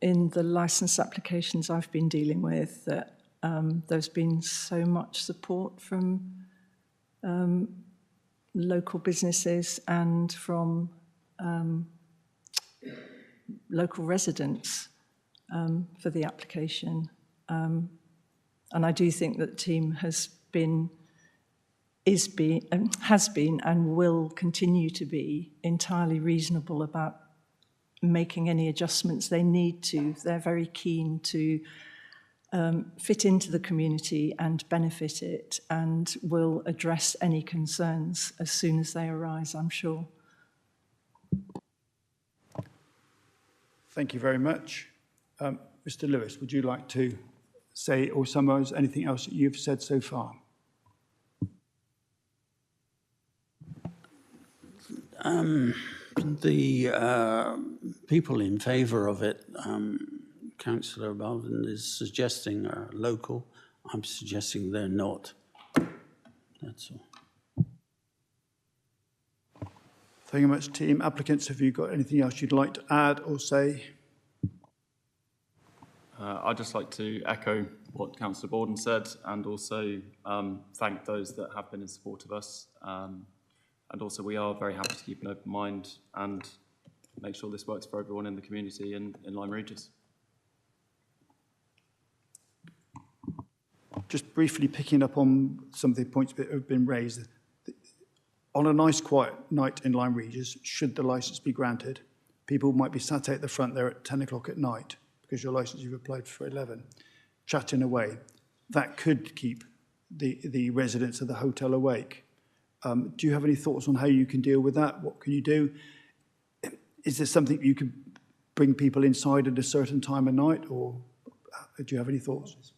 in the licence applications I've been dealing with that there's been so much support from local businesses and from local residents for the application. And I do think that the team has been and will continue to be entirely reasonable about making any adjustments they need to. They're very keen to fit into the community and benefit it, and will address any concerns as soon as they arise, I'm sure. Thank you very much. Mr. Lewis, would you like to say or summarise anything else that you've said so far? The people in favour of it, Councillor Baldwin is suggesting are local. I'm suggesting they're not. That's all. Thank you much, team. Applicants, have you got anything else you'd like to add or say? I'd just like to echo what Councillor Borden said, and also thank those that have been in support of us. And also, we are very happy to keep an open mind and make sure this works for everyone in the community in Lyme Regis. Just briefly picking up on some of the points that have been raised. On a nice quiet night in Lyme Regis, should the licence be granted, people might be sat out the front there at 10 o'clock at night, because your licence you've applied for 11, chatting away. That could keep the residents of the hotel awake. Do you have any thoughts on how you can deal with that? What can you do? Is there something you could bring people inside at a certain time of night, or do you have any thoughts?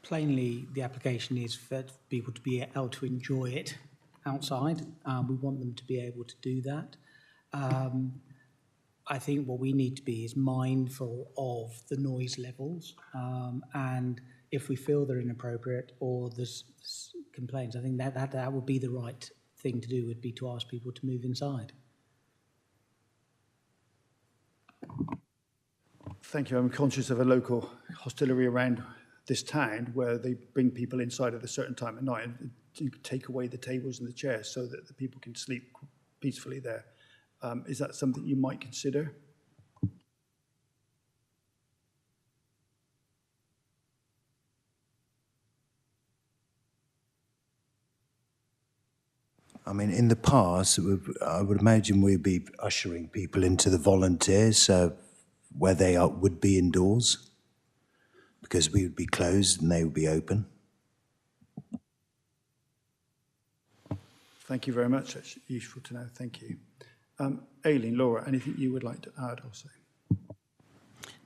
Plainly, the application is for people to be able to enjoy it outside. We want them to be able to do that. I think what we need to be is mindful of the noise levels, and if we feel they're inappropriate or there's complaints, I think that would be the right thing to do, would be to ask people to move inside. Thank you. I'm conscious of a local hostelry around this town where they bring people inside at a certain time at night and take away the tables and the chairs so that the people can sleep peacefully there. Is that something you might consider? I mean, in the past, I would imagine we'd be ushering people into the volunteers where they would be indoors, because we would be closed and they would be open. Thank you very much. That's useful to know. Thank you. Aileen, Laura, anything you would like to add or say?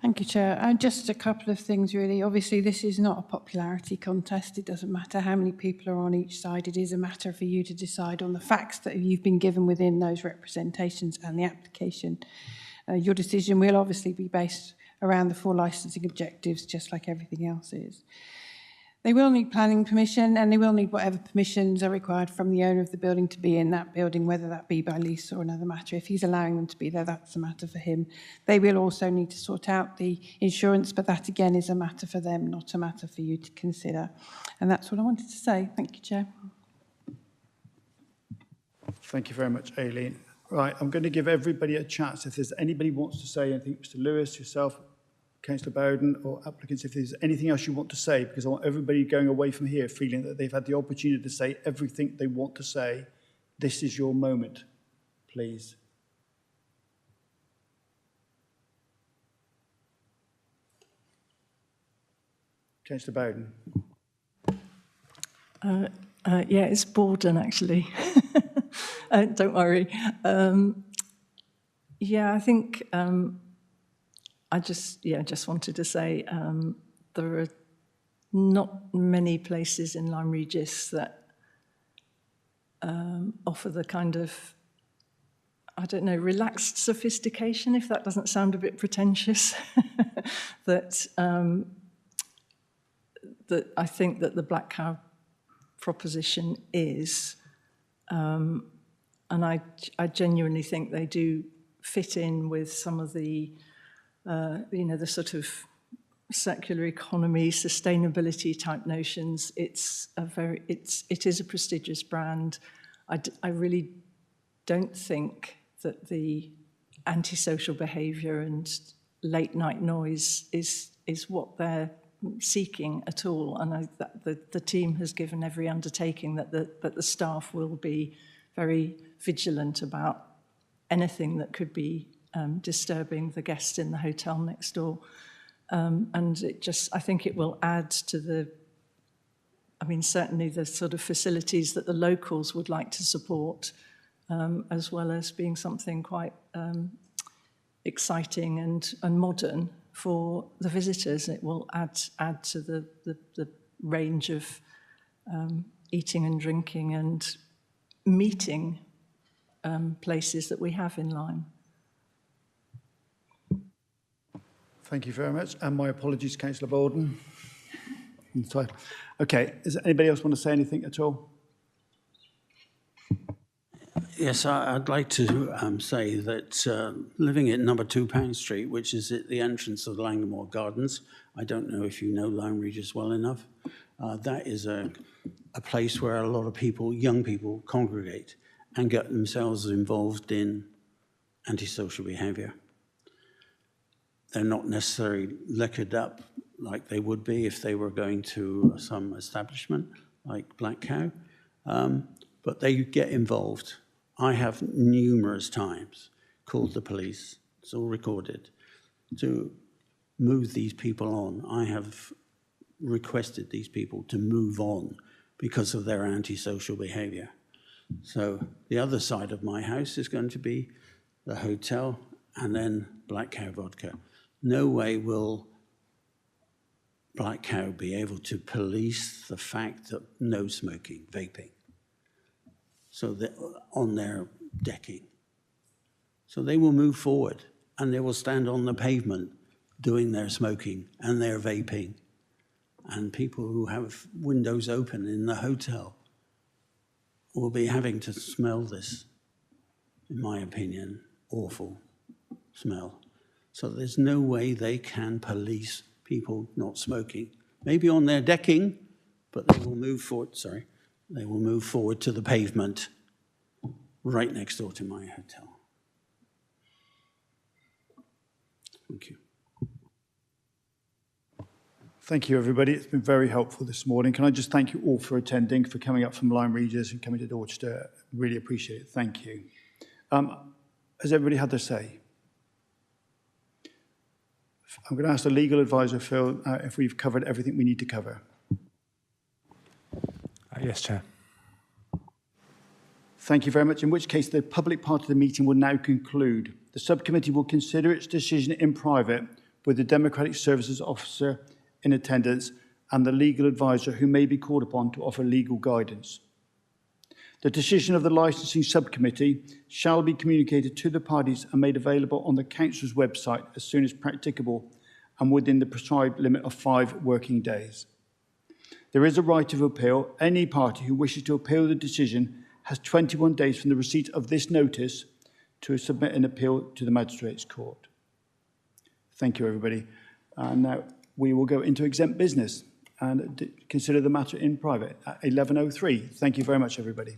Thank you, Chair. Just a couple of things, really. Obviously, this is not a popularity contest. It doesn't matter how many people are on each side. It is a matter for you to decide on the facts that you've been given within those representations and the application. Your decision will obviously be based around the 4 licensing objectives, just like everything else is. They will need planning permission, and they will need whatever permissions are required from the owner of the building to be in that building, whether that be by lease or another matter. If he's allowing them to be there, that's a matter for him. They will also need to sort out the insurance, but that again is a matter for them, not a matter for you to consider. And that's what I wanted to say. Thank you, Chair. Thank you very much, Aileen. Right, I'm going to give everybody a chance. If there's anybody who wants to say anything, Mr. Lewis, yourself, Councillor Bowden, or applicants, if there's anything else you want to say, because I want everybody going away from here feeling that they've had the opportunity to say everything they want to say. This is your moment, please. Councillor Bowden. Yeah, it's Borden, actually. Don't worry. Yeah, I think I just wanted to say there are not many places in Lyme Regis that offer the kind of, I don't know, relaxed sophistication, if that doesn't sound a bit pretentious, that I think that the Black Cow proposition is. And I genuinely think they do fit in with some of the, the sort of circular economy, sustainability type notions. It is a prestigious brand. I really don't think that the antisocial behaviour and late night noise is what they're seeking at all. And the team has given every undertaking that the staff will be very vigilant about anything that could be disturbing the guests in the hotel next door. And I think it will add to certainly the sort of facilities that the locals would like to support, as well as being something quite exciting and modern for the visitors. It will add to the range of eating and drinking and meeting places that we have in Lyme. Thank you very much. And my apologies, Councillor Borden. Okay, does anybody else want to say anything at all? Yes, I'd like to say that living at number 2 Pound Street, which is at the entrance of Langmore Gardens, I don't know if you know Lyme Regis well enough, that is a place where a lot of people, young people, congregate and get themselves involved in antisocial behaviour. They're not necessarily liquored up like they would be if they were going to some establishment like Black Cow, but they get involved. I have numerous times called the police, it's all recorded, to move these people on. I have requested these people to move on because of their antisocial behaviour. So the other side of my house is going to be the hotel and then Black Cow Vodka. No way will Black Cow be able to police the fact that no smoking, vaping, so that on their decking. So they will move forward and they will stand on the pavement doing their smoking and their vaping. And people who have windows open in the hotel will be having to smell this, in my opinion, awful smell. So there's no way they can police people not smoking. Maybe on their decking, but they will move forward, they will move forward to the pavement right next door to my hotel. Thank you. Thank you, everybody. It's been very helpful this morning. Can I just thank you all for attending, for coming up from Lyme Regis and coming to Dorchester. Really appreciate it. Thank you. Has everybody had their say? I'm going to ask the legal advisor, Phil, if we've covered everything we need to cover. Yes, Chair. Thank you very much, in which case the public part of the meeting will now conclude. The subcommittee will consider its decision in private with the Democratic Services Officer in attendance and the legal advisor who may be called upon to offer legal guidance. The decision of the licensing subcommittee shall be communicated to the parties and made available on the council's website as soon as practicable and within the prescribed limit of 5 working days. There is a right of appeal. Any party who wishes to appeal the decision has 21 days from the receipt of this notice to submit an appeal to the Magistrates' Court. Thank you, everybody. And now we will go into exempt business and consider the matter in private at 11:03. Thank you very much, everybody.